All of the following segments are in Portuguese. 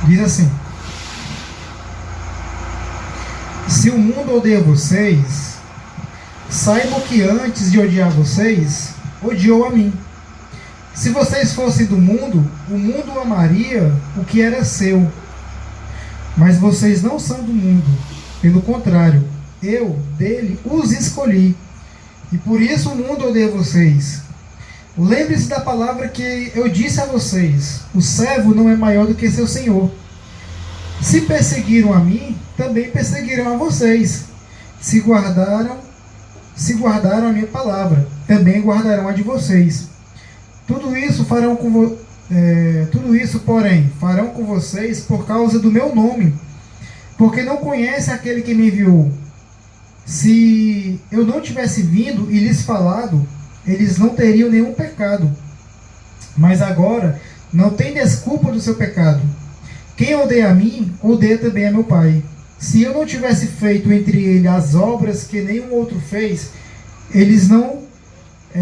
Diz assim: se o mundo odeia vocês, saibam que antes de odiar vocês, odiou a mim. Se vocês fossem do mundo, o mundo amaria o que era seu. Mas vocês não são do mundo. Pelo contrário, eu, dele, os escolhi. E por isso o mundo odeia vocês. Lembre-se da palavra que eu disse a vocês: o servo não é maior do que seu senhor. Se perseguiram a mim, também perseguirão a vocês. Se guardaram a minha palavra, também guardarão a de vocês. Tudo isso, porém, farão com vocês por causa do meu nome, porque não conhecem aquele que me enviou. Se eu não tivesse vindo e lhes falado, eles não teriam nenhum pecado. Mas agora não tem desculpa do seu pecado. Quem odeia a mim, odeia também a meu Pai. Se eu não tivesse feito entre eles as obras que nenhum outro fez, eles não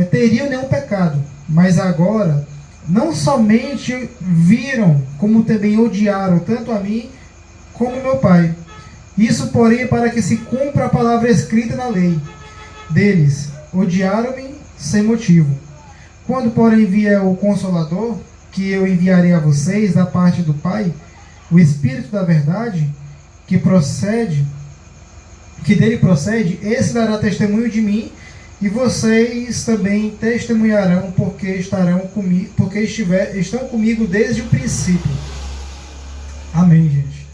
teriam nenhum pecado. Mas agora, não somente viram, como também odiaram tanto a mim como meu Pai. Isso, porém, para que se cumpra a palavra escrita na lei deles: odiaram-me sem motivo. Quando, porém, vier o Consolador, que eu enviarei a vocês da parte do Pai, o Espírito da verdade, que dele procede, esse dará testemunho de mim, e vocês também testemunharão, porque estão comigo desde o princípio. Amém, gente.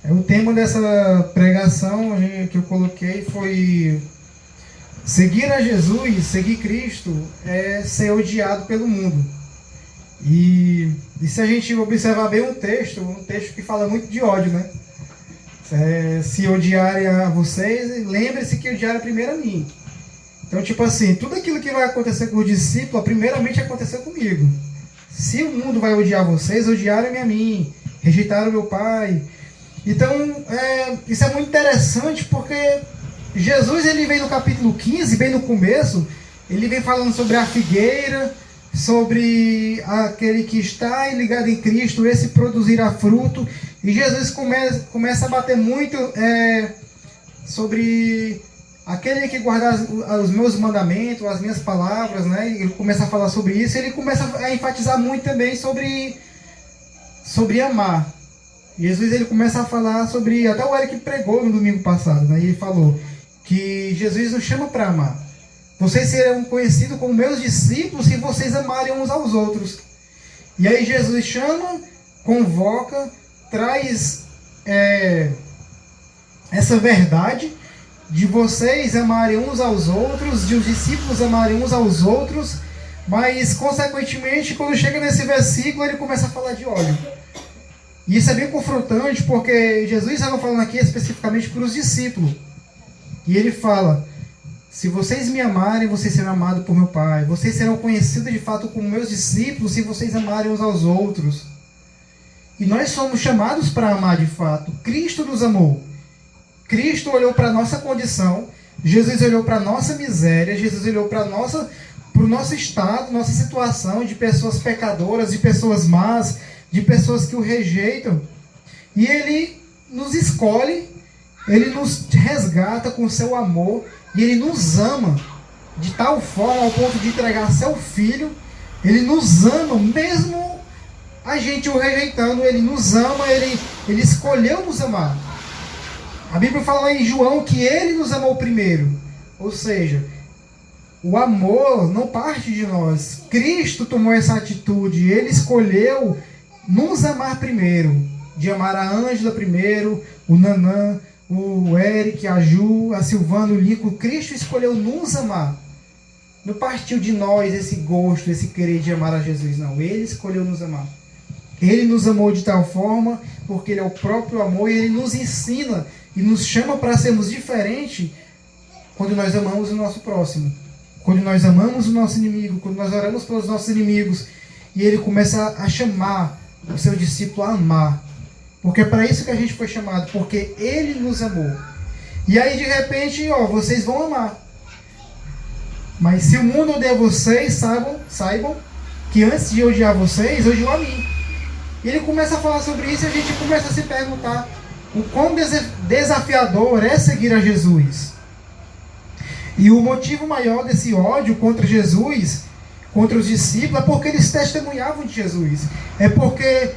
O tema dessa pregação que eu coloquei foi: seguir a Jesus, seguir Cristo, é ser odiado pelo mundo. E se a gente observar bem um texto que fala muito de ódio, né? Se odiarem a vocês, lembre-se que odiaram primeiro a mim. Então, tipo assim, tudo aquilo que vai acontecer com o discípulo, primeiramente aconteceu comigo. Se o mundo vai odiar vocês, odiaram-me a mim, rejeitaram meu Pai. Então, isso é muito interessante, porque Jesus, ele vem no capítulo 15, bem no começo, ele vem falando sobre a figueira, sobre aquele que está ligado em Cristo, esse produzirá fruto. E Jesus começa a bater muito sobre aquele que guardar os meus mandamentos, as minhas palavras, né? Ele começa a falar sobre isso. Ele começa a enfatizar muito também sobre amar. Jesus, ele começa a falar sobre, até o Eric pregou no domingo passado, né? Ele falou que Jesus nos chama para amar. Vocês serão conhecidos como meus discípulos se vocês amarem uns aos outros. E aí Jesus chama, convoca, traz essa verdade de vocês amarem uns aos outros, de os discípulos amarem uns aos outros, mas consequentemente, quando chega nesse versículo, ele começa a falar de ódio. E isso é bem confrontante, porque Jesus estava falando aqui especificamente para os discípulos. E ele fala: se vocês me amarem, vocês serão amados por meu Pai. Vocês serão conhecidos de fato como meus discípulos se vocês amarem uns aos outros. E nós somos chamados para amar de fato. Cristo nos amou. Cristo olhou para a nossa condição. Jesus olhou para a nossa miséria. Jesus olhou para o nosso estado, nossa situação de pessoas pecadoras, de pessoas más, de pessoas que o rejeitam. E Ele nos escolhe, Ele nos resgata com o seu amor. E Ele nos ama de tal forma ao ponto de entregar seu Filho. Ele nos ama, mesmo a gente o rejeitando. Ele nos ama, Ele escolheu nos amar. A Bíblia fala em João que Ele nos amou primeiro. Ou seja, o amor não parte de nós. Cristo tomou essa atitude. Ele escolheu nos amar primeiro. De amar a Ângela primeiro, o Nanã, o Eric, a Ju, a Silvana, o Lico. Cristo escolheu nos amar. Não partiu de nós esse gosto, esse querer de amar a Jesus, não. Ele escolheu nos amar. Ele nos amou de tal forma, porque Ele é o próprio amor, e Ele nos ensina e nos chama para sermos diferentes quando nós amamos o nosso próximo. Quando nós amamos o nosso inimigo, quando nós oramos pelos nossos inimigos. E Ele começa a chamar o seu discípulo a amar. Porque é para isso que a gente foi chamado, porque Ele nos amou. E aí de repente, vocês vão amar. Mas se o mundo odeia vocês, saibam que antes de odiar vocês, odiou a mim. E ele começa a falar sobre isso e a gente começa a se perguntar o quão desafiador é seguir a Jesus. E o motivo maior desse ódio contra Jesus, contra os discípulos, é porque eles testemunhavam de Jesus. É porque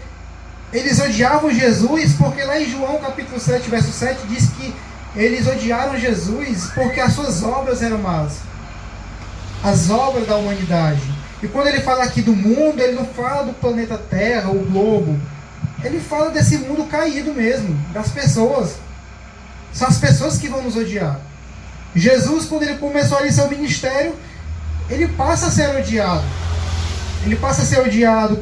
eles odiavam Jesus, porque lá em João capítulo 7, verso 7, diz que eles odiaram Jesus porque as suas obras eram más. As obras da humanidade. E quando ele fala aqui do mundo, ele não fala do planeta Terra, o globo. Ele fala desse mundo caído mesmo, das pessoas. São as pessoas que vão nos odiar. Jesus, quando ele começou ali seu ministério, ele passa a ser odiado. Ele passa a ser odiado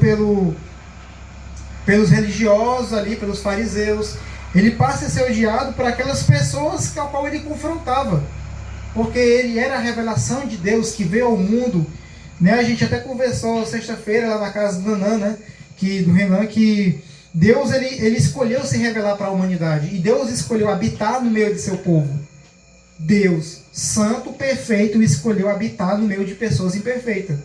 pelos religiosos ali, pelos fariseus. Ele passa a ser odiado por aquelas pessoas com as quais ele confrontava. Porque ele era a revelação de Deus que veio ao mundo. Né? A gente até conversou sexta-feira lá na casa do Nanan, né? Do Renan, que Deus ele escolheu se revelar para a humanidade. E Deus escolheu habitar no meio de seu povo. Deus, santo, perfeito, escolheu habitar no meio de pessoas imperfeitas.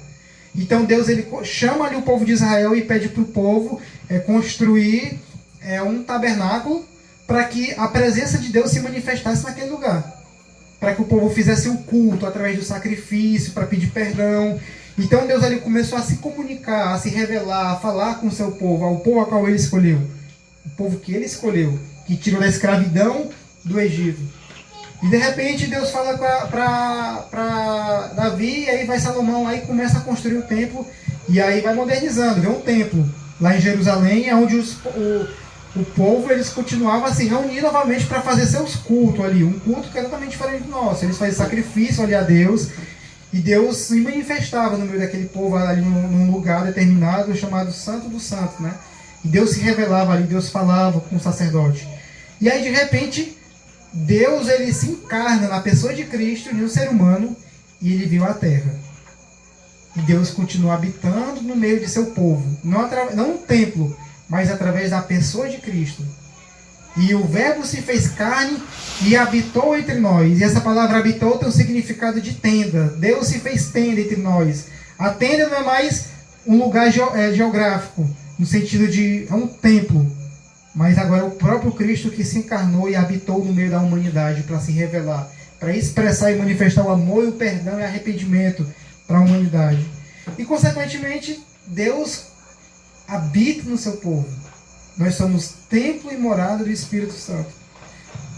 Então Deus ele chama ali o povo de Israel e pede para o povo construir um tabernáculo para que a presença de Deus se manifestasse naquele lugar. Para que o povo fizesse o culto através do sacrifício, para pedir perdão. Então Deus ali começou a se comunicar, a se revelar, a falar com o seu povo, ao povo a qual ele escolheu. O povo que ele escolheu, que tirou da escravidão do Egito. E de repente Deus fala para Davi, e aí vai Salomão lá e começa a construir o templo, e aí vai modernizando, vê um templo lá em Jerusalém, onde o povo eles continuavam a se reunir novamente para fazer seus cultos ali, um culto que era totalmente diferente do nosso. Eles faziam sacrifício ali a Deus, e Deus se manifestava no meio daquele povo ali num lugar determinado chamado Santo dos Santos, né? E Deus se revelava ali, Deus falava com o sacerdote. E aí de repente Deus ele se encarna na pessoa de Cristo, em um ser humano, e ele veio à terra. E Deus continua habitando no meio de seu povo, não um templo, mas através da pessoa de Cristo. E o Verbo se fez carne e habitou entre nós. E essa palavra habitou tem o significado de tenda. Deus se fez tenda entre nós. A tenda não é mais um lugar geográfico, no sentido de um templo. Mas agora é o próprio Cristo que se encarnou e habitou no meio da humanidade para se revelar, para expressar e manifestar o amor e o perdão e arrependimento para a humanidade. E consequentemente, Deus habita no seu povo. Nós somos templo e morada do Espírito Santo.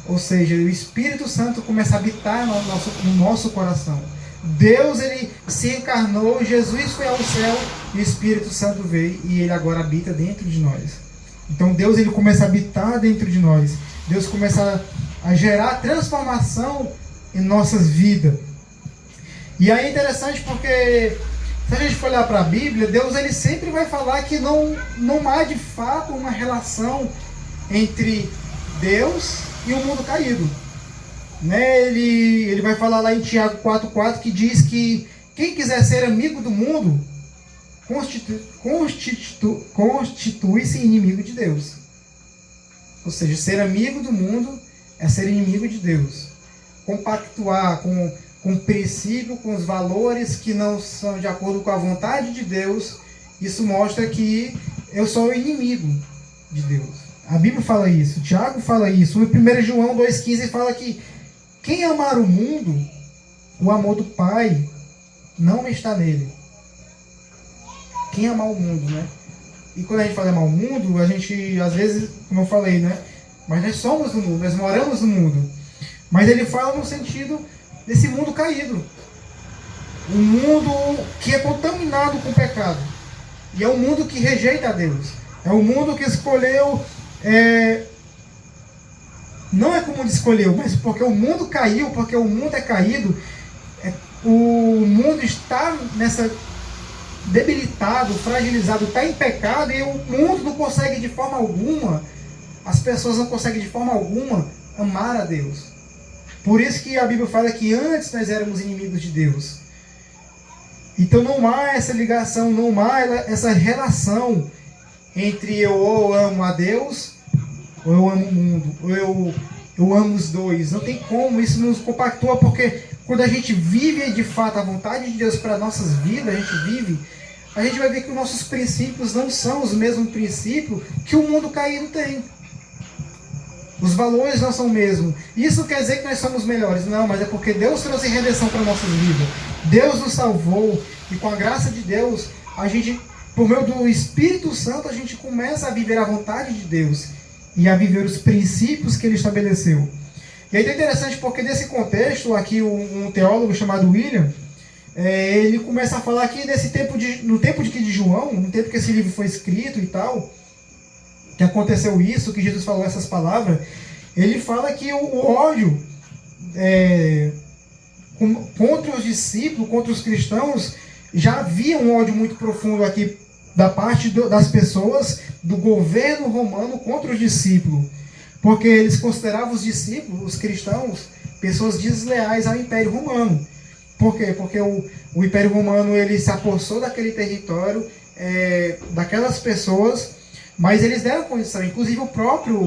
Ou seja, o Espírito Santo começa a habitar no nosso coração. Deus ele se encarnou, Jesus foi ao céu e o Espírito Santo veio e ele agora habita dentro de nós. Então Deus ele começa a habitar dentro de nós. Deus começa a gerar transformação em nossas vidas. E aí é interessante porque se a gente for olhar para a Bíblia, Deus ele sempre vai falar que não há de fato uma relação entre Deus e o mundo caído. Né? Ele vai falar lá em Tiago 4,4 que diz que quem quiser ser amigo do mundo constitui-se inimigo de Deus. Ou seja, ser amigo do mundo é ser inimigo de Deus. Compactuar com o princípio, com os valores que não são de acordo com a vontade de Deus, isso mostra que eu sou o inimigo de Deus. A Bíblia fala isso, Tiago fala isso. O 1 João 2,15 fala que quem amar o mundo, o amor do Pai não está nele. Quem amar o mundo, né? E quando a gente fala amar o mundo, a gente, às vezes, como eu falei, né? Mas nós somos do mundo, nós moramos no mundo. Mas ele fala no sentido desse mundo caído. Um mundo que é contaminado com o pecado. E é um mundo que rejeita a Deus. É um mundo que escolheu... Não é como o mundo escolheu, mas porque o mundo caiu, porque o mundo é caído. O mundo está nessa... debilitado, fragilizado, está em pecado e o mundo não consegue de forma alguma, as pessoas não conseguem de forma alguma amar a Deus. Por isso que a Bíblia fala que antes nós éramos inimigos de Deus. Então não há essa ligação, não há essa relação entre eu ou amo a Deus ou eu amo o mundo, ou eu amo os dois. Não tem como, isso nos compactua, porque quando a gente vive de fato a vontade de Deus para nossas vidas, a gente vive a gente vai ver que os nossos princípios não são os mesmos princípios que o mundo caído tem. Os valores não são os mesmos. Isso quer dizer que nós somos melhores? Não, mas é porque Deus trouxe redenção para nossas vidas. Deus nos salvou e com a graça de Deus, a gente, por meio do Espírito Santo, a gente começa a viver a vontade de Deus e a viver os princípios que Ele estabeleceu. E aí é interessante porque nesse contexto, aqui um teólogo chamado William, ele começa a falar aqui desse tempo no tempo de João, no tempo que esse livro foi escrito e tal, que aconteceu isso, que Jesus falou essas palavras. Ele fala que o ódio contra os discípulos, contra os cristãos, já havia um ódio muito profundo aqui da parte das pessoas, do governo romano contra os discípulos, porque eles consideravam os discípulos, os cristãos, pessoas desleais ao Império Romano. Por quê? Porque o Império Romano ele se apossou daquele território, daquelas pessoas, mas eles deram condição. Inclusive o próprio,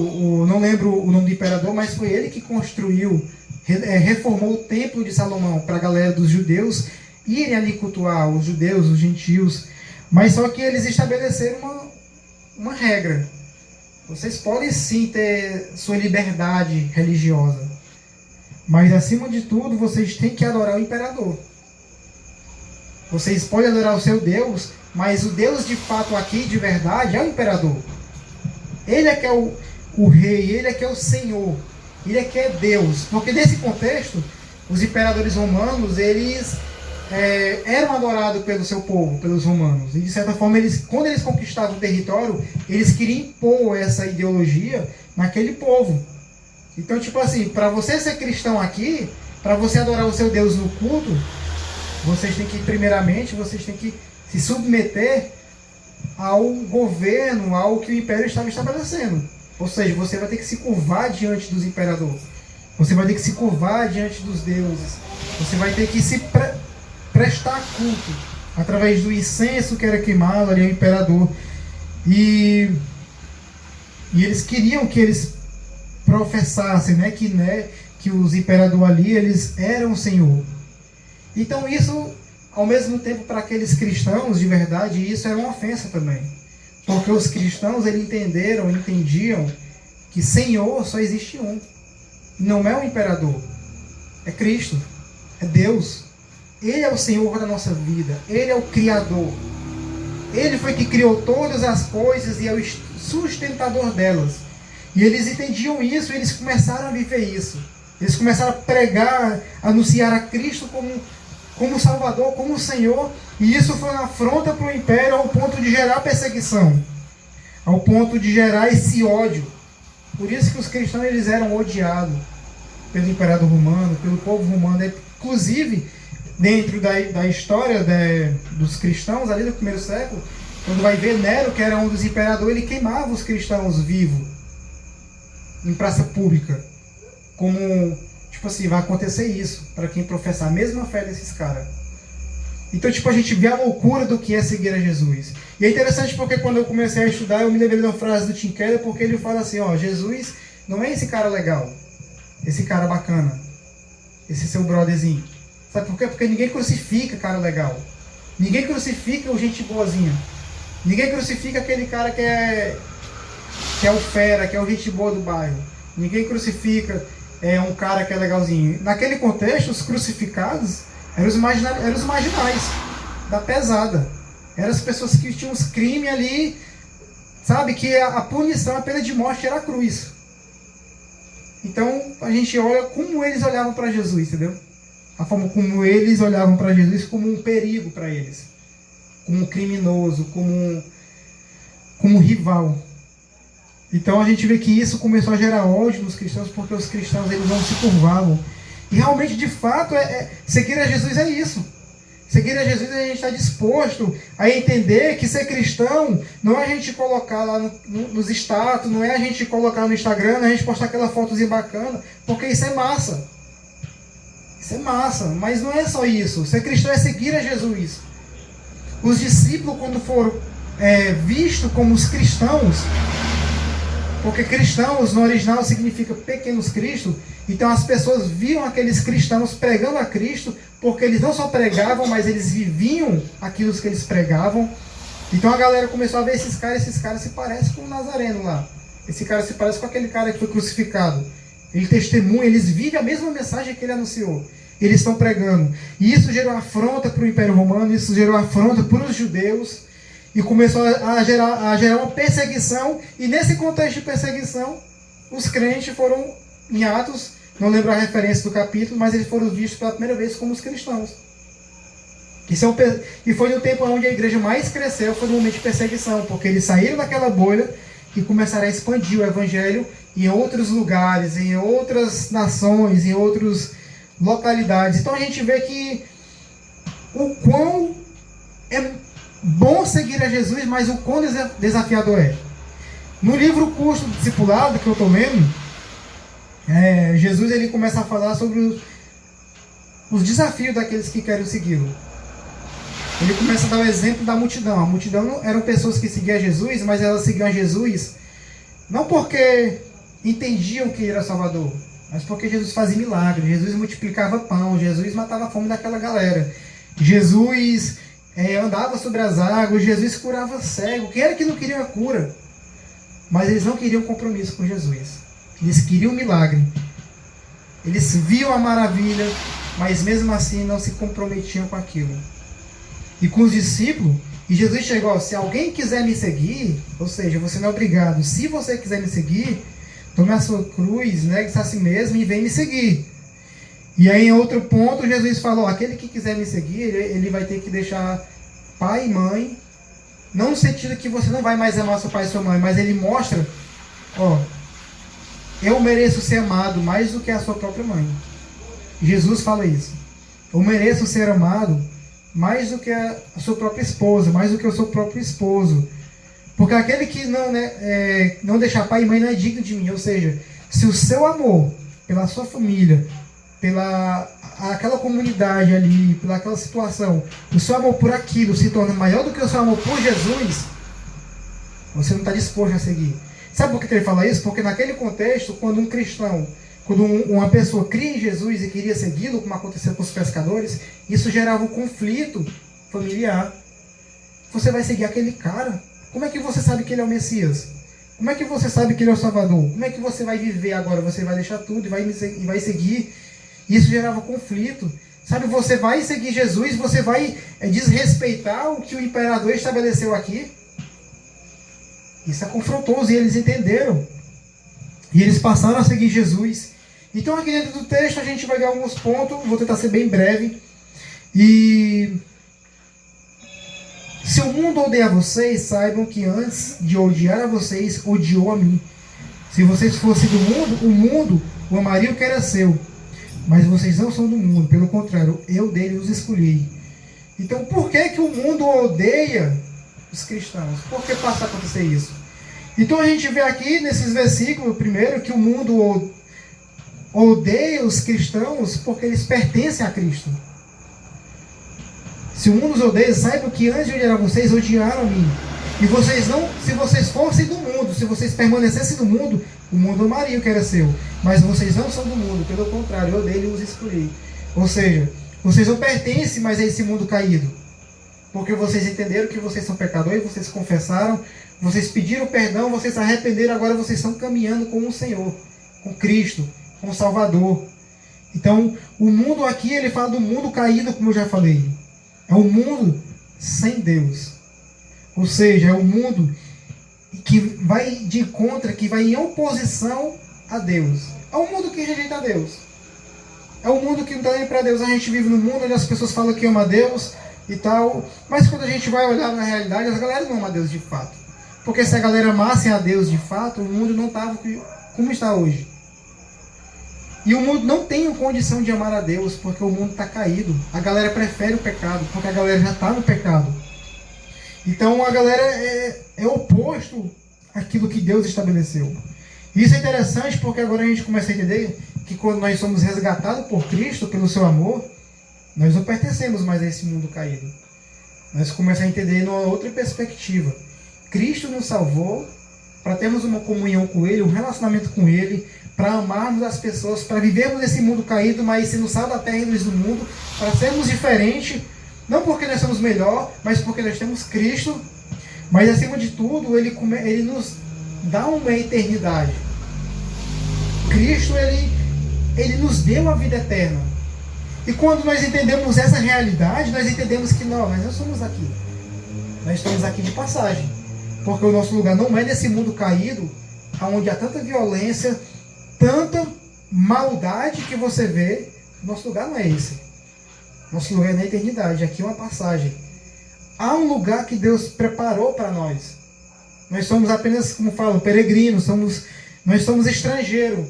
não lembro o nome do imperador, mas foi ele que construiu, reformou o Templo de Salomão para a galera dos judeus irem ali cultuar, os judeus, os gentios. Mas só que eles estabeleceram uma regra. Vocês podem sim ter sua liberdade religiosa, mas acima de tudo vocês têm que adorar o imperador. Vocês podem adorar o seu Deus, mas o Deus de fato aqui, de verdade, é o imperador. Ele é que é o rei, ele é que é o Senhor, ele é que é Deus. Porque nesse contexto, os imperadores romanos, eles eram adorados pelo seu povo, pelos romanos. E de certa forma, quando eles conquistavam o território, eles queriam impor essa ideologia naquele povo. Então, tipo assim, para você ser cristão aqui, para você adorar o seu Deus no culto, vocês têm que se submeter ao governo, ao que o império estava estabelecendo. Ou seja, você vai ter que se curvar diante dos imperadores. Você vai ter que se curvar diante dos deuses. Você vai ter que se prestar culto através do incenso que era queimado ali ao imperador. E eles queriam que eles professassem, que os imperadores ali, eles eram o Senhor. Então isso, ao mesmo tempo, para aqueles cristãos, de verdade, isso era uma ofensa também. Porque os cristãos, eles entendiam que Senhor só existe um. Não é o imperador, é Cristo, é Deus. Ele é o Senhor da nossa vida, Ele é o Criador. Ele foi que criou todas as coisas e é o sustentador delas. E eles entendiam isso e eles começaram a viver isso. Eles começaram a pregar, a anunciar a Cristo como Salvador, como Senhor. E isso foi uma afronta para o Império ao ponto de gerar perseguição. Ao ponto de gerar esse ódio. Por isso que os cristãos eles eram odiados pelo Imperador Romano, pelo povo romano. Inclusive, dentro da história dos cristãos ali do primeiro século, quando vai ver Nero, que era um dos imperadores, ele queimava os cristãos vivos em praça pública. Como, tipo assim, vai acontecer isso para quem professar a mesma fé desses caras. Então, tipo, a gente vê a loucura do que é seguir a Jesus. E é interessante porque quando eu comecei a estudar, eu me lembrei de uma frase do Tim Keller, porque ele fala assim, Jesus não é esse cara legal, esse cara bacana, esse seu brotherzinho. Sabe por quê? Porque ninguém crucifica cara legal. Ninguém crucifica o gente boazinha. Ninguém crucifica aquele cara que é o fera, que é o gente boa do bairro. Ninguém crucifica um cara que é legalzinho. Naquele contexto, os crucificados eram os marginais da pesada. Eram as pessoas que tinham os crimes ali, sabe? Que a punição, a pena de morte era a cruz. Então, a gente olha como eles olhavam para Jesus, entendeu? A forma como eles olhavam para Jesus como um perigo para eles. Como um criminoso, como um rival. Então a gente vê que isso começou a gerar ódio nos cristãos, porque os cristãos eles não se curvavam. E realmente, de fato, seguir a Jesus é isso. Seguir a Jesus é a gente estar disposto a entender que ser cristão não é a gente colocar lá nos status, não é a gente colocar no Instagram, não é a gente postar aquela fotozinha bacana, porque isso é massa. Isso é massa, mas não é só isso. Ser cristão é seguir a Jesus. Os discípulos, quando foram vistos como os cristãos, Porque cristãos no original significa pequenos Cristo. Então as pessoas viam aqueles cristãos pregando a Cristo, porque eles não só pregavam, mas eles viviam aquilo que eles pregavam. Então a galera começou a ver esses caras se parecem com o Nazareno lá. Esse cara se parece com aquele cara que foi crucificado. Ele testemunha, eles vivem a mesma mensagem que ele anunciou. Eles estão pregando. E isso gerou afronta para o Império Romano, isso gerou afronta para os judeus. E começou a gerar uma perseguição. E nesse contexto de perseguição, os crentes foram, em Atos, não lembro a referência do capítulo, mas eles foram vistos pela primeira vez como os cristãos. E foi no tempo onde a igreja mais cresceu, foi no momento de perseguição, porque eles saíram daquela bolha e começaram a expandir o evangelho em outros lugares, em outras nações, em outras localidades. Então a gente vê que o quão é bom seguir a Jesus, mas o quão desafiador é. No livro Curso do Discipulado, que eu estou lendo, Jesus ele começa a falar sobre os desafios daqueles que querem segui-lo. Ele começa a dar o exemplo da multidão. A multidão eram pessoas que seguiam Jesus, mas elas seguiam a Jesus não porque entendiam que ele era Salvador, mas porque Jesus fazia milagres, Jesus multiplicava pão, Jesus matava a fome daquela galera, Jesus andava sobre as águas, Jesus curava cego. Quem era que não queria a cura? Mas eles não queriam compromisso com Jesus. Eles queriam milagre. Eles viam a maravilha, mas mesmo assim não se comprometiam com aquilo. E com os discípulos, e Jesus chegou, se alguém quiser me seguir, ou seja, você não é obrigado, se você quiser me seguir, tome a sua cruz, negue-se a si mesmo e vem me seguir. E aí em outro ponto, Jesus falou, aquele que quiser me seguir, ele vai ter que deixar pai e mãe, não no sentido que você não vai mais amar seu pai e sua mãe, mas ele mostra, eu mereço ser amado mais do que a sua própria mãe. Jesus fala isso. Eu mereço ser amado mais do que a sua própria esposa, mais do que o seu próprio esposo. Porque aquele que não deixar pai e mãe não é digno de mim. Ou seja, se o seu amor pela sua família, pela aquela comunidade ali, pela aquela situação, o seu amor por aquilo se torna maior do que o seu amor por Jesus, você não está disposto a seguir. Sabe por que ele fala isso? Porque naquele contexto, quando um cristão, quando uma pessoa cria em Jesus e queria segui-lo, como aconteceu com os pescadores, isso gerava um conflito familiar. Você vai seguir aquele cara? Como é que você sabe que ele é o Messias? Como é que você sabe que ele é o Salvador? Como é que você vai viver agora? Você vai deixar tudo e vai seguir? Isso gerava conflito. Sabe, você vai seguir Jesus, você vai desrespeitar o que o imperador estabeleceu aqui? Isso é confrontoso e eles entenderam. E eles passaram a seguir Jesus. Então aqui dentro do texto a gente vai ver alguns pontos, vou tentar ser bem breve. E se o mundo odeia vocês, saibam que antes de odiar a vocês, odiou a mim. Se vocês fossem do mundo, o mundo o amaria o que era seu. Mas vocês não são do mundo, pelo contrário, eu dele os escolhi. Então por que o mundo odeia os cristãos? Por que passa a acontecer isso? Então a gente vê aqui nesses versículos, primeiro, que o mundo odeia os cristãos porque eles pertencem a Cristo. Se o mundo os odeia, saibam que antes de odiar a vocês, odiaram a mim. E vocês não, se vocês fossem do mundo, se vocês permanecessem no mundo, o mundo amaria o que era seu. Mas vocês não são do mundo, pelo contrário, eu dele os escolhi. Ou seja, vocês não pertencem mais a esse mundo caído. Porque vocês entenderam que vocês são pecadores, vocês confessaram, vocês pediram perdão, vocês se arrependeram, agora vocês estão caminhando com o Senhor, com Cristo, com o Salvador. Então, o mundo aqui, ele fala do mundo caído, como eu já falei. É um mundo sem Deus. Ou seja, é um mundo que vai de contra, que vai em oposição a Deus. É um mundo que rejeita a Deus. É um mundo que não está nem para Deus. A gente vive num mundo onde as pessoas falam que ama a Deus e tal. Mas quando a gente vai olhar na realidade, as galera não ama a Deus de fato. Porque se a galera amasse a Deus de fato, o mundo não estava como está hoje. E o mundo não tem condição de amar a Deus, porque o mundo está caído. A galera prefere o pecado, porque a galera já está no pecado. Então a galera é oposto àquilo que Deus estabeleceu. Isso é interessante porque agora a gente começa a entender que quando nós somos resgatados por Cristo, pelo seu amor, nós não pertencemos mais a esse mundo caído. Nós começamos a entender numa outra perspectiva. Cristo nos salvou para termos uma comunhão com Ele, um relacionamento com Ele, para amarmos as pessoas, para vivermos nesse mundo caído, mas sendo sal da terra e luz do mundo, para sermos diferentes, não porque nós somos melhor, mas porque nós temos Cristo, mas acima de tudo, Ele nos dá uma eternidade. Cristo, Ele nos deu a vida eterna. E quando nós entendemos essa realidade, nós entendemos que nós não somos aqui. Nós estamos aqui de passagem. Porque o nosso lugar não é nesse mundo caído, onde há tanta violência, tanta maldade que você vê. Nosso lugar não é esse. Nosso lugar é na eternidade. Aqui é uma passagem. Há um lugar que Deus preparou para nós. Nós somos apenas, como falo, peregrinos. Nós somos estrangeiros.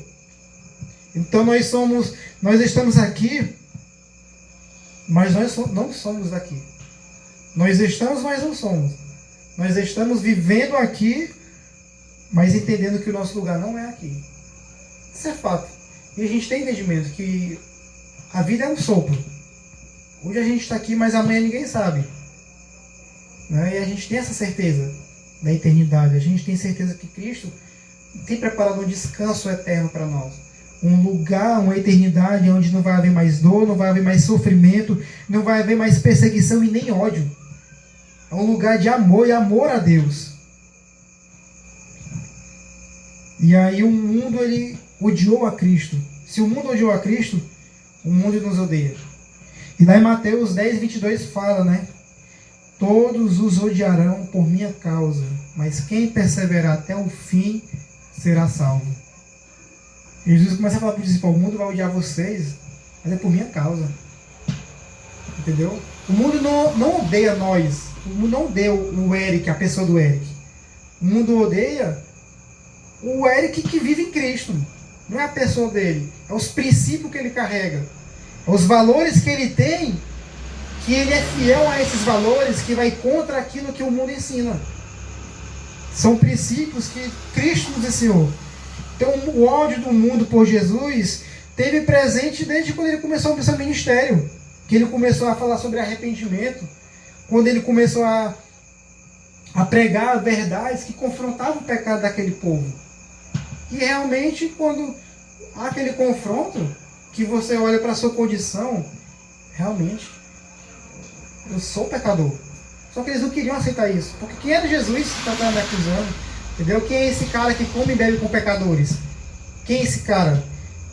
Então nós estamos aqui, mas nós não somos daqui. Nós estamos, mas não somos. Nós estamos vivendo aqui, mas entendendo que o nosso lugar não é aqui. Isso é fato. E a gente tem entendimento que a vida é um sopro. Hoje a gente está aqui, mas amanhã ninguém sabe. Né? E a gente tem essa certeza da eternidade. A gente tem certeza que Cristo tem preparado um descanso eterno para nós. Um lugar, uma eternidade onde não vai haver mais dor, não vai haver mais sofrimento, não vai haver mais perseguição e nem ódio. É um lugar de amor e amor a Deus. E aí o mundo, ele odiou a Cristo. Se o mundo odiou a Cristo, o mundo nos odeia. E lá em Mateus 10, 22 fala, né? Todos os odiarão por minha causa, mas quem perseverar até o fim será salvo. E Jesus começa a falar para os discípulos: o mundo vai odiar vocês, mas é por minha causa. Entendeu? O mundo não odeia nós. O mundo não odeia o Eric, a pessoa do Eric. O mundo odeia o Eric que vive em Cristo. Não é a pessoa dele. É os princípios que ele carrega. É os valores que ele tem, que ele é fiel a esses valores, que vai contra aquilo que o mundo ensina. São princípios que Cristo nos ensinou. Então o ódio do mundo por Jesus teve presente desde quando ele começou o seu ministério. Que ele começou a falar sobre arrependimento. Quando ele começou a pregar verdades que confrontavam o pecado daquele povo. E realmente, quando há aquele confronto, que você olha para a sua condição, realmente, eu sou pecador. Só que eles não queriam aceitar isso. Porque quem era Jesus que estava me acusando? Entendeu? Quem é esse cara que come e bebe com pecadores? Quem é esse cara?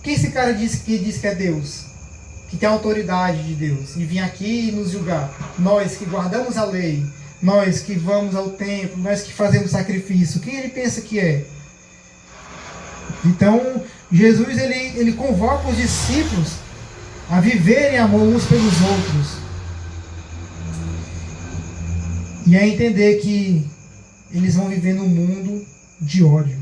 Quem esse cara diz que é Deus? Que tem a autoridade de Deus e vir aqui e nos julgar. Nós que guardamos a lei, nós que vamos ao templo, nós que fazemos sacrifício, quem ele pensa que é? Então, Jesus ele convoca os discípulos a viverem amor uns pelos outros e a entender que eles vão viver num mundo de ódio.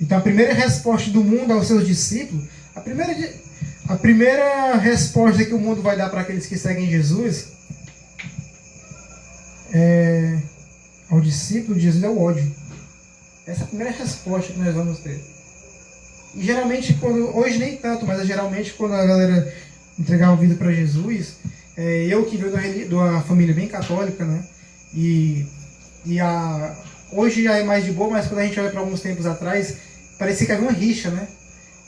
Então, a primeira resposta do mundo aos seus discípulos, a primeira resposta que o mundo vai dar para aqueles que seguem Jesus ao discípulo de Jesus é o ódio. Essa é a primeira resposta que nós vamos ter. E geralmente, hoje nem tanto, mas geralmente quando a galera entregava a vida para Jesus, eu que venho de uma família bem católica, né? Hoje já é mais de boa, mas quando a gente olha para alguns tempos atrás, parecia que havia uma rixa, né?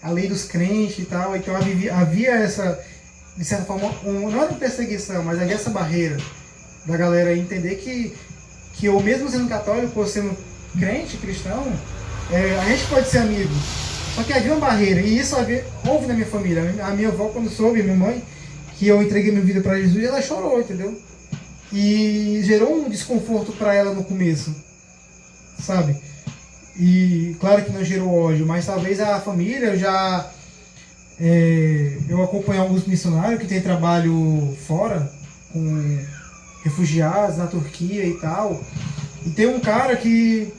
A lei dos crentes e tal, então havia essa, de certa forma, não era uma perseguição, mas havia essa barreira da galera entender que eu mesmo sendo católico, ou sendo crente, cristão, a gente pode ser amigo. Só que havia uma barreira, e isso houve na minha família. A minha avó, quando soube, a minha mãe, que eu entreguei minha vida para Jesus, ela chorou, entendeu? E gerou um desconforto para ela no começo, sabe? E claro que não gerou ódio, mas talvez a família eu acompanho alguns missionários que têm trabalho fora, com refugiados na Turquia e tal. E tem um cara que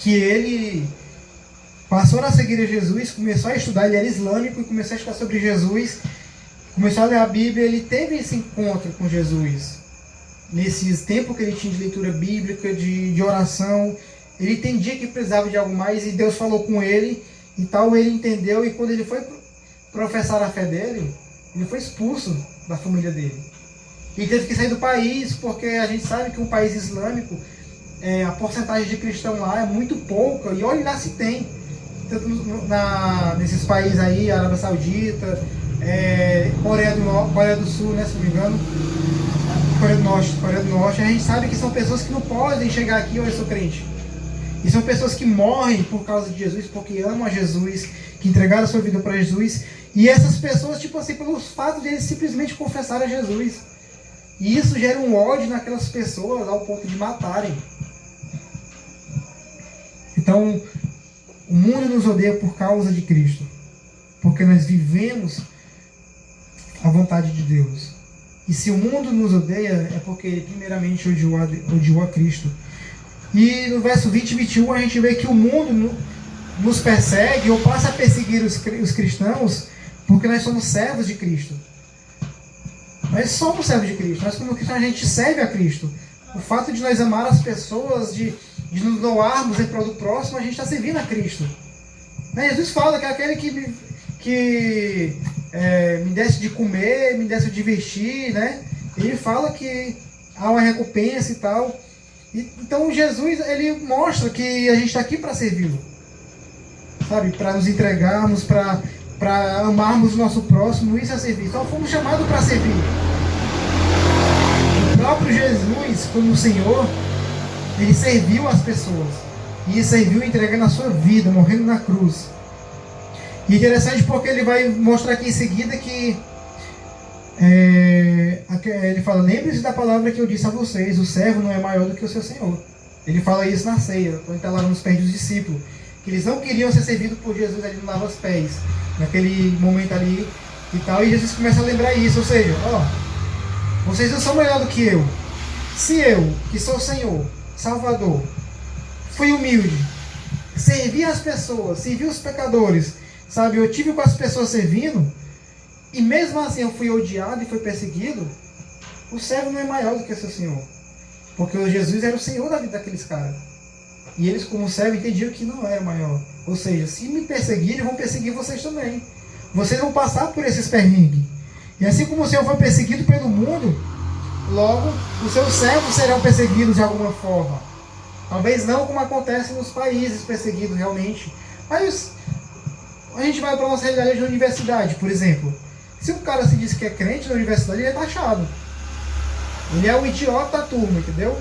ele passou a seguir a Jesus, começou a estudar, ele era islâmico e começou a estudar sobre Jesus, começou a ler a Bíblia, ele teve esse encontro com Jesus. Nesses tempos que ele tinha de leitura bíblica, de oração, ele entendia que precisava de algo mais e Deus falou com ele e tal, ele entendeu, e quando ele foi professar a fé dele, ele foi expulso da família dele. Ele teve que sair do país, porque a gente sabe que um país islâmico a porcentagem de cristão lá é muito pouca, e olha lá se tem. Tanto nesses países aí, Arábia Saudita, Coreia do Sul, né, se não me engano, Coreia do Norte, a gente sabe que são pessoas que não podem chegar aqui, eu sou crente. E são pessoas que morrem por causa de Jesus, porque amam a Jesus, que entregaram a sua vida para Jesus. E essas pessoas, tipo assim, pelo fato de eles simplesmente confessarem a Jesus. E isso gera um ódio naquelas pessoas ao ponto de matarem. Então, o mundo nos odeia por causa de Cristo. Porque nós vivemos a vontade de Deus. E se o mundo nos odeia, é porque ele primeiramente odiou a Cristo. E no verso 20 e 21 a gente vê que o mundo nos persegue ou passa a perseguir os cristãos porque nós somos servos de Cristo. Nós somos servos de Cristo. Nós como cristãos a gente serve a Cristo. O fato de nós amar as pessoas, de nos doarmos em prol do próximo, a gente está servindo a Cristo. Né? Jesus fala que é aquele que me desse de comer, me desse de vestir, né? Ele fala que há uma recompensa e tal. Então Jesus, ele mostra que a gente está aqui para servi-lo, sabe? Para nos entregarmos, para amarmos o nosso próximo, isso é servir. Então fomos chamados para servir. O próprio Jesus, como Senhor, ele serviu as pessoas. E serviu entregando a sua vida, morrendo na cruz. E interessante porque ele vai mostrar aqui em seguida que ele fala, lembre-se da palavra que eu disse a vocês, o servo não é maior do que o seu Senhor. Ele fala isso na ceia, quando ele está lavando os pés dos discípulos, que eles não queriam ser servidos por Jesus, ele não lava os pés, naquele momento ali e tal, e Jesus começa a lembrar isso, ou seja, vocês não são melhor do que eu. Se eu, que sou o Senhor, Salvador, fui humilde, servi as pessoas, servi os pecadores, sabe, eu tive com as pessoas servindo, e mesmo assim eu fui odiado e fui perseguido, o servo não é maior do que seu Senhor. Porque o Jesus era o Senhor da vida daqueles caras. E eles, como servo, entendiam que não era maior. Ou seja, se me perseguirem, vão perseguir vocês também. Vocês vão passar por esses perrengues. E assim como o Senhor foi perseguido pelo mundo, logo os seus servos serão perseguidos de alguma forma. Talvez não como acontece nos países perseguidos realmente. Mas a gente vai para a nossa realidade da universidade, por exemplo. Se um cara se diz que é crente na universidade, ele é taxado. Ele é o idiota da turma, entendeu?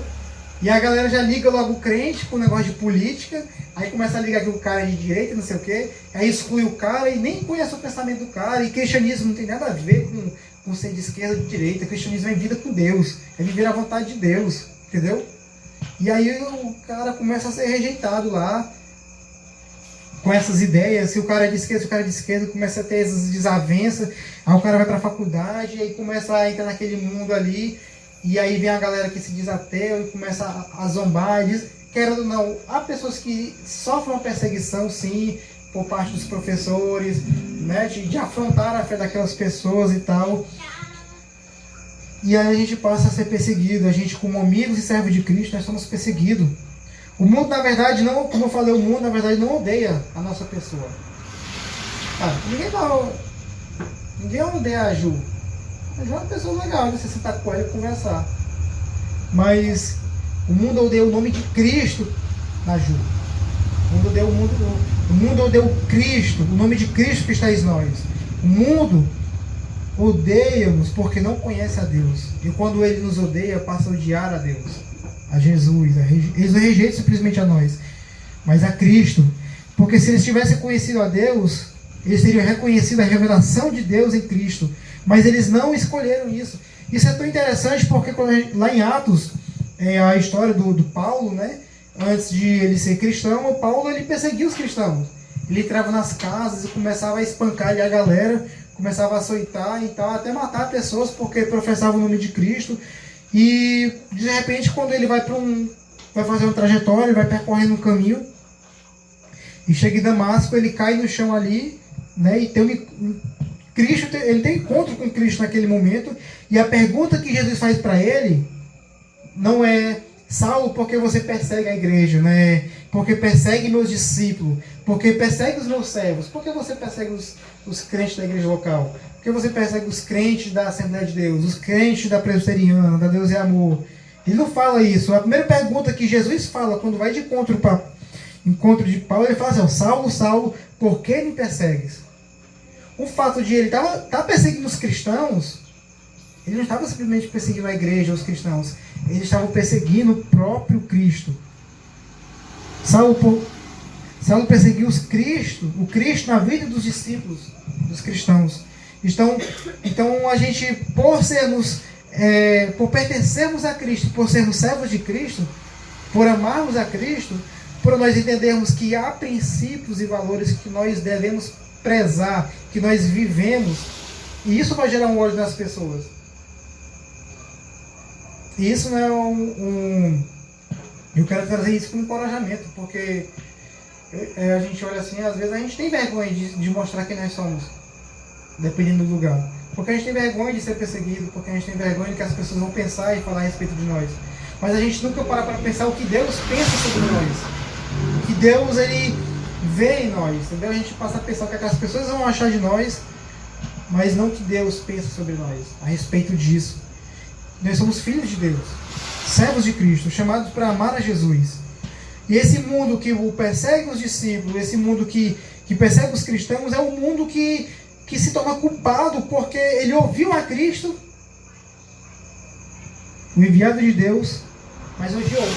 E a galera já liga logo o crente com o negócio de política, aí começa a ligar que o cara é de direita, não sei o quê, aí exclui o cara e nem conhece o pensamento do cara, e cristianismo não tem nada a ver com ser de esquerda ou de direita. Cristianismo é vida com Deus, é viver a vontade de Deus, entendeu? E aí o cara começa a ser rejeitado lá, com essas ideias. Se o cara é de esquerda, começa a ter essas desavenças, aí o cara vai para a faculdade, e aí começa a entrar naquele mundo ali, e aí vem a galera que se diz ateu e começa a zombar, e diz, querendo ou não, há pessoas que sofrem uma perseguição, sim, por parte dos professores, né, de afrontar a fé daquelas pessoas e tal. E aí a gente passa a ser perseguido, a gente como amigos e servos de Cristo, nós somos perseguidos. O mundo, na verdade, não, como eu falei, o mundo, na verdade, não odeia a nossa pessoa. Ninguém odeia a Ju. A Ju é uma pessoa legal, você sentar com ela e conversar. Mas o mundo odeia o nome de Cristo na Ju. O mundo odeia o Cristo, o nome de Cristo que está em nós. O mundo odeia-nos porque não conhece a Deus. E quando ele nos odeia, passa a odiar a Deus, a Jesus. Eles não rejeitam simplesmente a nós, mas a Cristo. Porque se eles tivessem conhecido a Deus, eles teriam reconhecido a revelação de Deus em Cristo. Mas eles não escolheram isso. Isso é tão interessante porque lá em Atos, a história do Paulo, né? Antes de ele ser cristão, o Paulo ele perseguia os cristãos. Ele entrava nas casas e começava a espancar a galera, começava a açoitar e tal, até matar pessoas porque professavam o nome de Cristo. E de repente, quando ele vai fazer uma trajetória, ele vai percorrendo um caminho e chega em Damasco, ele cai no chão ali, né? E ele tem encontro com Cristo naquele momento. E a pergunta que Jesus faz para ele não é: Saulo, por que você persegue a igreja, né? Porque persegue meus discípulos, porque persegue os meus servos, por que você persegue os crentes da igreja local? Por que você persegue os crentes da Assembleia de Deus, os crentes da Presbiteriana, da Deus e Amor? Ele não fala isso. A primeira pergunta que Jesus fala quando vai de encontro de Paulo, ele fala assim: ó, Saulo, Saulo, por que me persegues? O fato de ele estar perseguindo os cristãos, ele não estava simplesmente perseguindo a igreja, os cristãos. Ele estava perseguindo o próprio Cristo. Saulo perseguiu o Cristo na vida dos discípulos, dos cristãos. Então a gente, por pertencermos a Cristo, por sermos servos de Cristo, por amarmos a Cristo, por nós entendermos que há princípios e valores que nós devemos prezar, que nós vivemos, e isso vai gerar um ódio nas pessoas. E isso não é eu quero trazer isso como encorajamento, porque a gente olha assim, às vezes a gente tem vergonha de mostrar quem nós somos, dependendo do lugar. Porque a gente tem vergonha de ser perseguido, porque a gente tem vergonha de que as pessoas vão pensar e falar a respeito de nós. Mas a gente nunca para pensar o que Deus pensa sobre nós. O que Deus, ele vê em nós, entendeu? A gente passa a pensar o que as pessoas vão achar de nós, mas não o que Deus pensa sobre nós, a respeito disso. Nós somos filhos de Deus, servos de Cristo, chamados para amar a Jesus. E esse mundo que persegue os discípulos, esse mundo que persegue os cristãos, é um mundo que se torna culpado porque ele ouviu a Cristo, o enviado de Deus, mas odiou.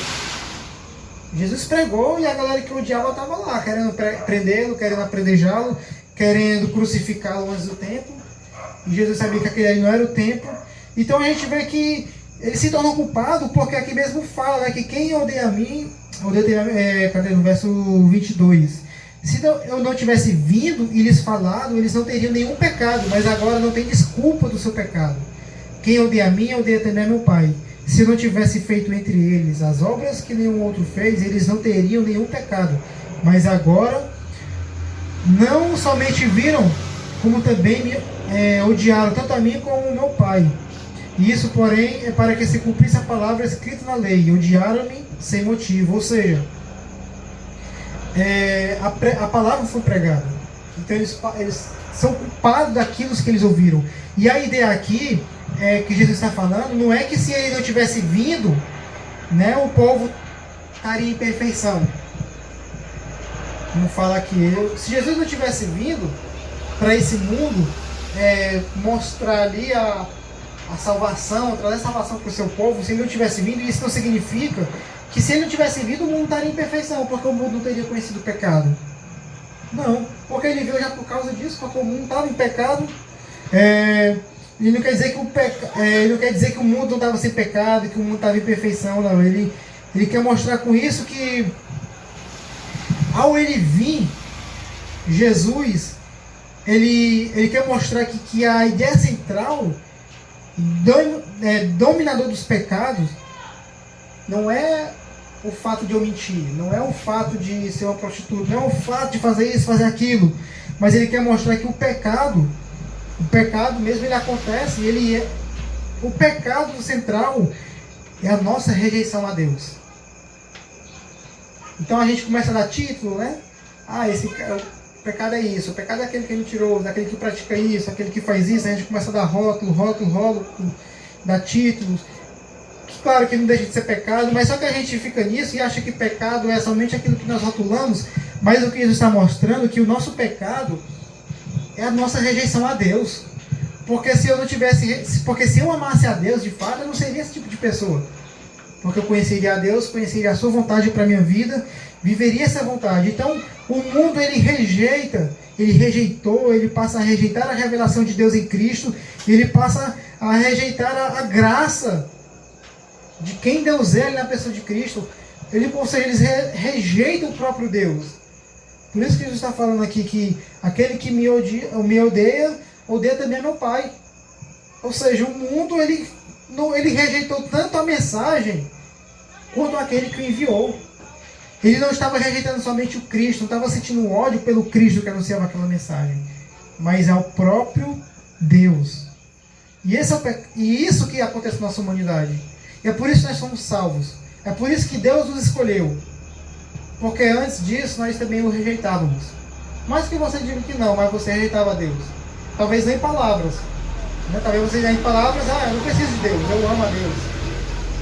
Jesus pregou e a galera que odiava estava lá, querendo prendê-lo, querendo apredejá-lo, querendo crucificá-lo antes do tempo. E Jesus sabia que aquele ali não era o tempo. Então a gente vê que ele se torna culpado porque aqui mesmo fala, né, que quem odeia a mim, cadê no verso 22? Se eu não tivesse vindo e lhes falado, eles não teriam nenhum pecado, mas agora não tem desculpa do seu pecado. Quem odeia a mim, odeia também a meu Pai. Se eu não tivesse feito entre eles as obras que nenhum outro fez, eles não teriam nenhum pecado. Mas agora, não somente viram, como também me odiaram, tanto a mim como o meu Pai. E isso, porém, é para que se cumprisse a palavra escrita na lei: odiaram-me sem motivo. Ou seja, a palavra foi pregada. Então eles são culpados daquilo que eles ouviram. E a ideia aqui que Jesus está falando não é que se ele não tivesse vindo, né, o povo estaria em perfeição. Como fala aqui, se Jesus não tivesse vindo para esse mundo, mostrar ali a salvação, trazer a salvação para o seu povo, se ele não tivesse vindo, isso não significa que se ele não tivesse vindo, o mundo estaria em perfeição, porque o mundo não teria conhecido o pecado. Não, porque ele veio já por causa disso, porque o mundo estava em pecado. Ele não quer dizer que o mundo não estava sem pecado, que o mundo estava em perfeição, não. Ele quer mostrar com isso que, ao ele vir, Jesus, ele quer mostrar que a ideia central, dominador dos pecados, não é o fato de eu mentir, não é o fato de ser uma prostituta, não é o fato de fazer isso, fazer aquilo, mas ele quer mostrar que o pecado mesmo, ele acontece, o pecado central é a nossa rejeição a Deus. Então a gente começa a dar título, né? O pecado é isso, o pecado é aquele que é mentiroso, aquele que pratica isso, aquele que faz isso. A gente começa a dar rótulo, dar títulos. Claro que não deixa de ser pecado, mas só que a gente fica nisso e acha que pecado é somente aquilo que nós rotulamos. Mas o que Jesus está mostrando é que o nosso pecado é a nossa rejeição a Deus. Porque se eu amasse a Deus de fato, eu não seria esse tipo de pessoa. Porque eu conheceria a Deus, conheceria a sua vontade para a minha vida, viveria essa vontade. Então, o mundo ele rejeitou, ele passa a rejeitar a revelação de Deus em Cristo, ele passa a rejeitar a graça de quem Deus é na pessoa de Cristo. Ou seja, eles rejeitam o próprio Deus. Por isso que Jesus está falando aqui que aquele que me odeia também a meu Pai. Ou seja, o mundo ele rejeitou tanto a mensagem quanto aquele que o enviou. Ele não estava rejeitando somente o Cristo, não estava sentindo ódio pelo Cristo que anunciava aquela mensagem, mas é o próprio Deus. E isso que acontece na nossa humanidade. E é por isso que nós somos salvos. É por isso que Deus nos escolheu. Porque antes disso nós também o rejeitávamos. Mas que você diga que não, mas você rejeitava Deus. Talvez nem palavras. Talvez você nem em palavras, eu não preciso de Deus, eu amo a Deus.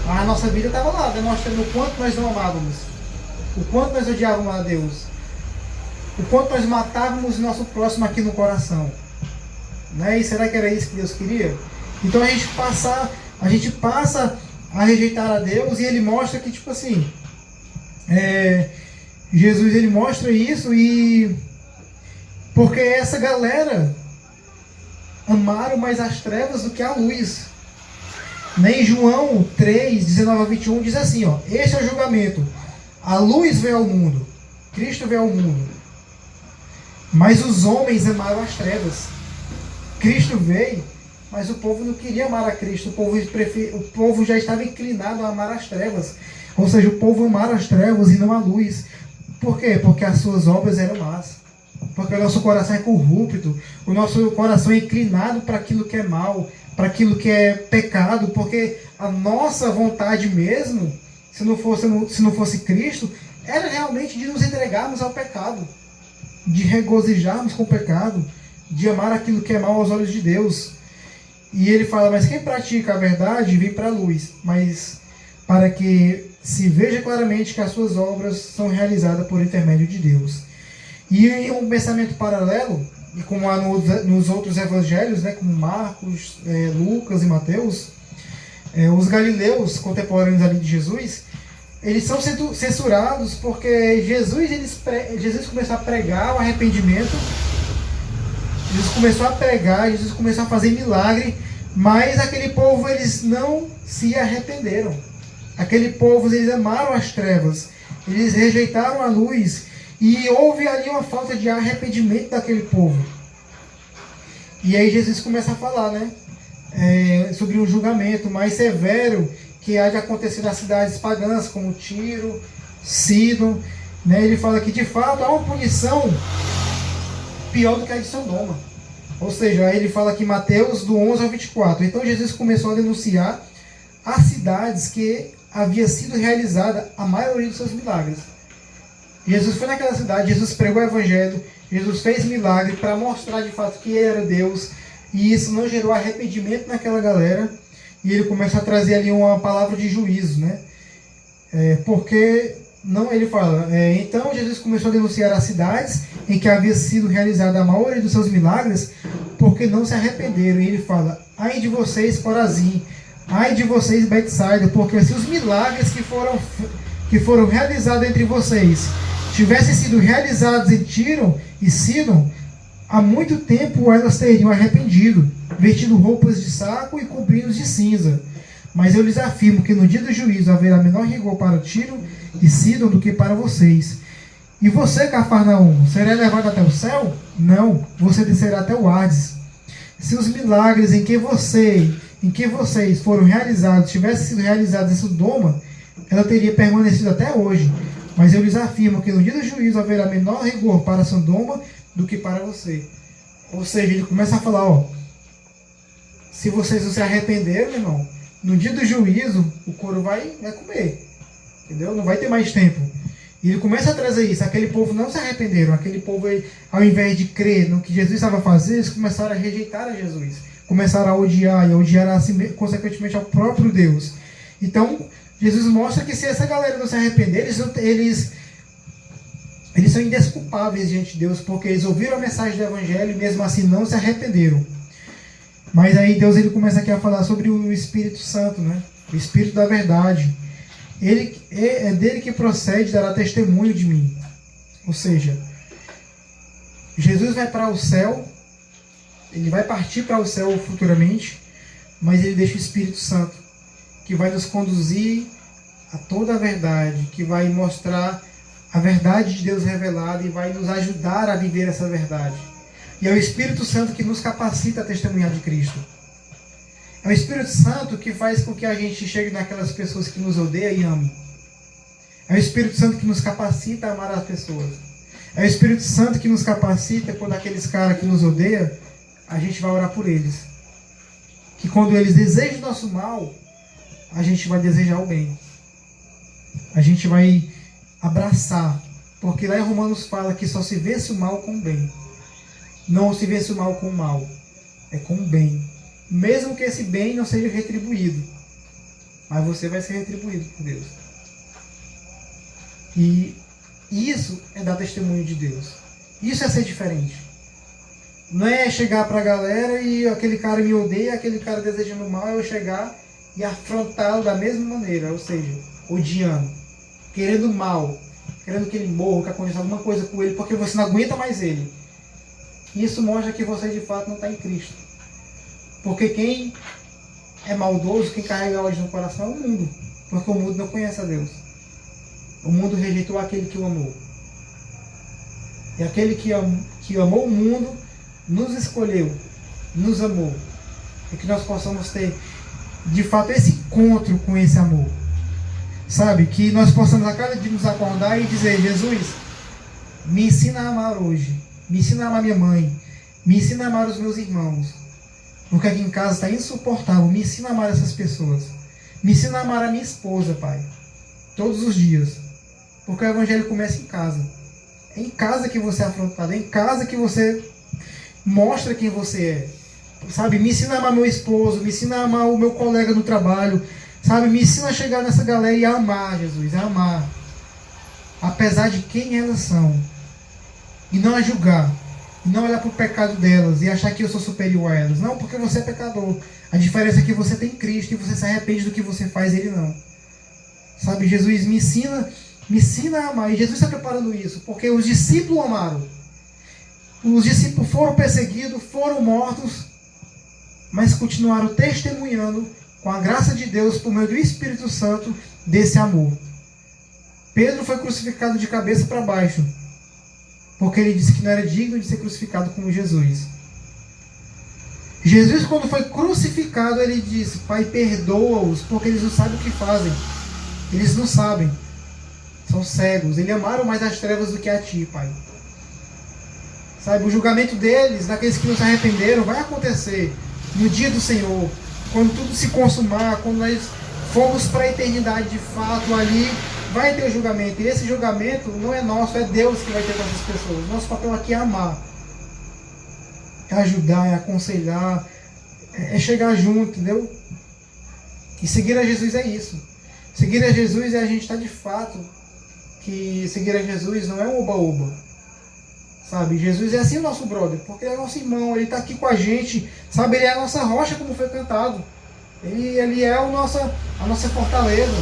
A nossa vida estava lá, demonstrando o quanto nós não amávamos, o quanto nós odiávamos a Deus, o quanto nós matávamos o nosso próximo aqui no coração. Né? E será que era isso que Deus queria? Então a gente passa a rejeitar a Deus, e ele mostra que, tipo assim, Jesus, ele mostra isso, e porque essa galera amaram mais as trevas do que a luz. Em João 3, 19 a 21 diz assim, ó: este é o julgamento. A luz veio ao mundo, Cristo veio ao mundo, mas os homens amaram as trevas. Cristo veio, mas o povo não queria amar a Cristo. O povo já estava inclinado a amar as trevas. Ou seja, o povo amara as trevas e não a luz. Por quê? Porque as suas obras eram más. Porque o nosso coração é corrupto. O nosso coração é inclinado para aquilo que é mal, para aquilo que é pecado. Porque a nossa vontade mesmo, se não fosse Cristo, era realmente de nos entregarmos ao pecado, de regozijarmos com o pecado, de amar aquilo que é mal aos olhos de Deus. E ele fala: mas quem pratica a verdade vem para a luz, mas para que se veja claramente que as suas obras são realizadas por intermédio de Deus. E em um pensamento paralelo, e como há nos outros evangelhos, né, como Marcos, Lucas e Mateus, os galileus contemporâneos ali de Jesus, eles são censurados porque Jesus começou a pregar o arrependimento. Jesus começou a pregar, Jesus começou a fazer milagre, mas aquele povo, eles não se arrependeram. Aquele povo, eles amaram as trevas, eles rejeitaram a luz, e houve ali uma falta de arrependimento daquele povo. E aí Jesus começa a falar, né, sobre um julgamento mais severo que há de acontecer nas cidades pagãs, como Tiro, Sidom, né? Ele fala que de fato há uma punição pior do que a de Sodoma. Ou seja, aí ele fala aqui em Mateus do 11 ao 24. Então Jesus começou a denunciar as cidades que havia sido realizada a maioria dos seus milagres. Jesus foi naquela cidade, Jesus pregou o evangelho, Jesus fez milagre para mostrar de fato que ele era Deus, e isso não gerou arrependimento naquela galera, e ele começa a trazer ali uma palavra de juízo, né? Porque não, ele fala, então Jesus começou a denunciar as cidades em que havia sido realizada a maioria dos seus milagres, porque não se arrependeram. E ele fala: ai de vocês, Corazim, ai de vocês, Betsaida, porque se os milagres que foram realizados entre vocês tivessem sido realizados em Tiro e Sidom, há muito tempo elas teriam arrependido, vestido roupas de saco e cobrindo de cinza. Mas eu lhes afirmo que no dia do juízo haverá menor rigor para Tiro e Sidom do que para vocês. E você, Cafarnaum, será levado até o céu? Não, você descerá até o Hades. Se os milagres em que vocês foram realizados tivessem sido realizados em Sodoma, ela teria permanecido até hoje. Mas eu lhes afirmo que no dia do juízo haverá menor rigor para Sodoma do que para você. Ou seja, ele começa a falar, se vocês não se arrependeram, meu irmão, no dia do juízo, o couro vai comer. Entendeu? Não vai ter mais tempo. E ele começa a trazer isso. Aquele povo não se arrependeram. Aquele povo, ao invés de crer no que Jesus estava fazendo, eles começaram a rejeitar a Jesus. Começaram a odiar, e odiar assim, consequentemente ao próprio Deus. Então, Jesus mostra que se essa galera não se arrepender, eles são indesculpáveis diante de Deus, porque eles ouviram a mensagem do Evangelho e mesmo assim não se arrependeram. Mas aí Deus, ele começa aqui a falar sobre o Espírito Santo, né? O Espírito da verdade. É dele que procede, dará testemunho de mim. Ou seja, Jesus vai para o céu, ele vai partir para o céu futuramente, mas ele deixa o Espírito Santo, que vai nos conduzir a toda a verdade, que vai mostrar a verdade de Deus revelada e vai nos ajudar a viver essa verdade. E é o Espírito Santo que nos capacita a testemunhar de Cristo. É o Espírito Santo que faz com que a gente chegue naquelas pessoas que nos odeiam e ame. É o Espírito Santo que nos capacita a amar as pessoas. É o Espírito Santo que nos capacita quando aqueles caras que nos odeiam, a gente vai orar por eles. Que quando eles desejam o nosso mal, a gente vai desejar o bem. A gente vai abraçar. Porque lá em Romanos fala que só se vence o mal com o bem. Não se vence o mal com o mal. É com o bem. Mesmo que esse bem não seja retribuído. mas você vai ser retribuído por Deus. E isso é dar testemunho de Deus. Isso é ser diferente. Não é chegar pra galera e aquele cara me odeia, aquele cara desejando mal, eu chegar e afrontá-lo da mesma maneira, ou seja, odiando, querendo mal, querendo que ele morra, que aconteça alguma coisa com ele, porque você não aguenta mais ele. Isso mostra que você de fato não está em Cristo. Porque quem é maldoso, quem carrega ódio no coração é o mundo, porque o mundo não conhece a Deus. O mundo rejeitou aquele que o amou. E aquele que amou o mundo nos escolheu, nos amou. E que nós possamos ter, de fato, esse encontro com esse amor. Sabe? Que nós possamos a cada dia nos acordar e dizer: Jesus, me ensina a amar hoje. Me ensina a amar minha mãe. Me ensina a amar os meus irmãos. Porque aqui em casa está insuportável. Me ensina a amar essas pessoas. Me ensina a amar a minha esposa, Pai. Todos os dias. Porque o evangelho começa em casa. É em casa que você é afrontado. É em casa que você mostra quem você é. Sabe? Me ensina a amar meu esposo. Me ensina a amar o meu colega no trabalho. Sabe? Me ensina a chegar nessa galera e a amar, Jesus. A amar. Apesar de quem elas são. E não a julgar. E não olhar para o pecado delas e achar que eu sou superior a elas. Não, porque você é pecador. A diferença é que você tem Cristo e você se arrepende do que você faz, ele não. Sabe? Jesus me ensina a amar. E Jesus está preparando isso, porque os discípulos amaram. Os discípulos foram perseguidos, foram mortos, mas continuaram testemunhando com a graça de Deus, por meio do Espírito Santo, desse amor. Pedro foi crucificado de cabeça para baixo, porque ele disse que não era digno de ser crucificado como Jesus. Jesus, quando foi crucificado, ele disse: Pai, perdoa-os, porque eles não sabem o que fazem. Eles não sabem. São cegos. Eles amaram mais as trevas do que a ti, Pai. Sabe, o julgamento deles, daqueles que não se arrependeram, vai acontecer no dia do Senhor. Quando tudo se consumar, quando nós formos para a eternidade de fato ali, vai ter o julgamento. E esse julgamento não é nosso, é Deus que vai ter com essas pessoas. Nosso papel aqui é amar. É ajudar, é aconselhar, é chegar junto, entendeu? E seguir a Jesus é isso. Seguir a Jesus é a gente estar de fato, que seguir a Jesus não é um oba-oba. Sabe, Jesus é assim o nosso brother, porque ele é nosso irmão, ele está aqui com a gente, sabe, ele é a nossa rocha, como foi cantado. Ele é a nossa fortaleza.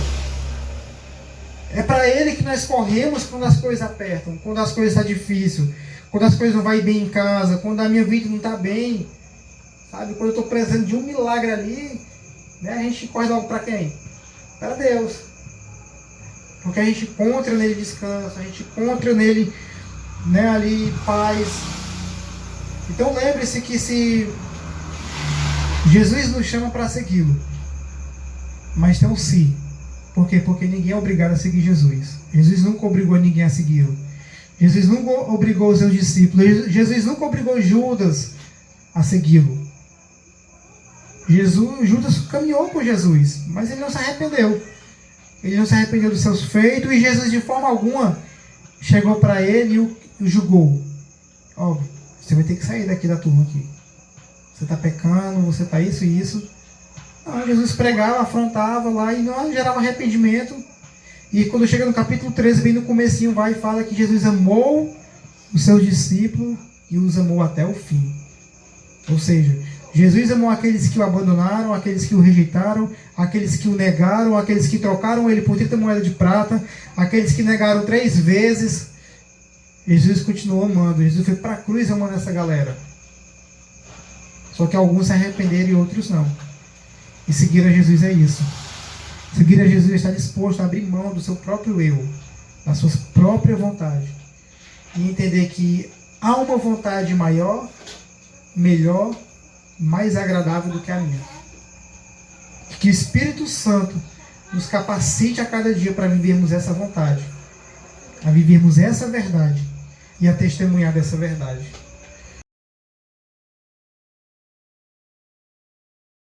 É para ele que nós corremos quando as coisas apertam, quando as coisas estão difíceis, quando as coisas não vão bem em casa, quando a minha vida não está bem. Sabe, quando eu estou precisando de um milagre ali, né, a gente corre logo para quem? Para Deus. Porque a gente encontra nele descanso, a gente encontra nele, né, ali paz. Então lembre-se que se Jesus nos chama para segui-lo, mas tem um se. Por quê? Porque ninguém é obrigado a seguir Jesus. Jesus nunca obrigou ninguém a segui-lo. Jesus nunca obrigou os seus discípulos. Jesus nunca obrigou Judas a segui-lo. Judas caminhou com Jesus, mas ele não se arrependeu. Ele não se arrependeu dos seus feitos, e Jesus de forma alguma chegou para ele e o julgou. Ó, você vai ter que sair daqui da turma aqui. Você está pecando, você está isso e isso. Não, Jesus pregava, afrontava lá e não gerava arrependimento. E quando chega no capítulo 13, bem no comecinho, vai e fala que Jesus amou os seus discípulos e os amou até o fim. Ou seja, Jesus amou aqueles que o abandonaram, aqueles que o rejeitaram, aqueles que o negaram, aqueles que trocaram ele por 30 moedas de prata, aqueles que negaram 3 vezes. Jesus continuou amando. Jesus foi para a cruz amando essa galera. Só que alguns se arrependeram e outros não. E seguir a Jesus é isso. Seguir a Jesus é estar disposto a abrir mão do seu próprio eu, da sua própria vontade. E entender que há uma vontade maior, melhor, mais agradável do que a minha. Que o Espírito Santo nos capacite a cada dia para vivermos essa vontade, a vivermos essa verdade e a testemunhar dessa verdade.